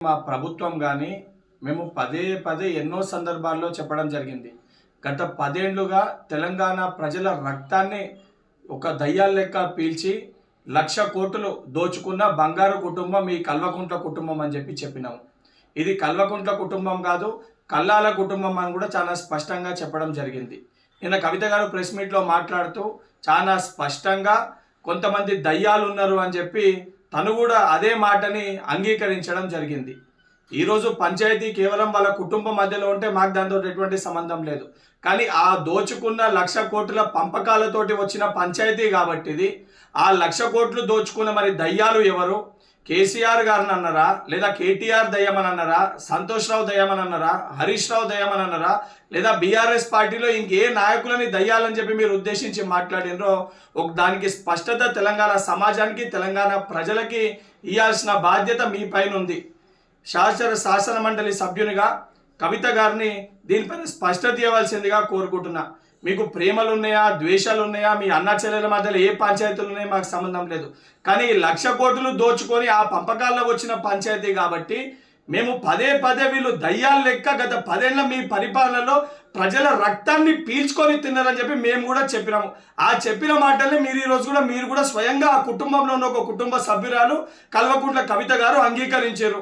మా ప్రభుత్వం కానీ మేము పదే పదే ఎన్నో సందర్భాల్లో చెప్పడం జరిగింది. గత 10 ఏళ్లుగా తెలంగాణ ప్రజల రక్తాన్ని ఒక దయ్యాల లెక్క పీల్చి 1,00,000 కోట్లు దోచుకున్న బంగారు కుటుంబం ఈ కల్వకుంట్ల కుటుంబం అని చెప్పినాము. ఇది కల్వకుంట్ల కుటుంబం కాదు, కల్లాల కుటుంబం అని కూడా చాలా స్పష్టంగా చెప్పడం జరిగింది. నిన్న కవిత గారు ప్రెస్ మీట్లో మాట్లాడుతూ చాలా స్పష్టంగా కొంతమంది దయ్యాలు ఉన్నారు అని చెప్పి తను కూడా అదే మాటని అంగీకరించడం జరిగింది. ఈరోజు పంచాయతీ కేవలం వాళ్ళ కుటుంబం మధ్యలో ఉంటే మాకు దాంతో ఎటువంటి సంబంధం లేదు. కానీ ఆ దోచుకున్న 1,00,000 కోట్ల పంపకాలతోటి వచ్చిన పంచాయతీ కాబట్టి ఇది ఆ 1,00,000 కోట్లు దోచుకున్న మరి దయ్యాలు ఎవరు? కేసీఆర్ గారిని అన్నారా, లేదా కేటీఆర్ దయ్యమని అన్నారా, సంతోష్ రావు దయ్యమని అన్నారా, హరీష్ రావు దయ్యమని అన్నారా, లేదా బీఆర్ఎస్ పార్టీలో ఇంకే నాయకులని దయ్యాలని చెప్పి మీరు ఉద్దేశించి మాట్లాడినరో దానికి స్పష్టత తెలంగాణ సమాజానికి తెలంగాణ ప్రజలకి ఇవ్వాల్సిన బాధ్యత మీ పైన ఉంది. శాసన మండలి సభ్యునిగా కవిత గారిని దీనిపైన స్పష్టత ఇవ్వాల్సిందిగా కోరుకుంటున్నా. మీకు ప్రేమలు ఉన్నాయా, ద్వేషాలు ఉన్నాయా, మీ అన్న చెల్లెల మధ్యలో ఏ పంచాయతీలు ఉన్నాయో మాకు సంబంధం లేదు. కానీ 1,00,000 కోట్లు దోచుకొని ఆ పంపకాల్లో వచ్చిన పంచాయతీ కాబట్టి మేము పదే పదే వీళ్ళు దయ్యాలు లెక్క గత 10 ఏళ్ల మీ పరిపాలనలో ప్రజల రక్తాన్ని పీల్చుకొని తిన్నారని చెప్పి మేము కూడా చెప్పినాము. ఆ చెప్పిన మాటల్ని మీరు కూడా స్వయంగా ఆ కుటుంబంలో ఉన్న ఒక కుటుంబ సభ్యురాలు కల్వకుంట్ల కవిత గారు అంగీకరించారు.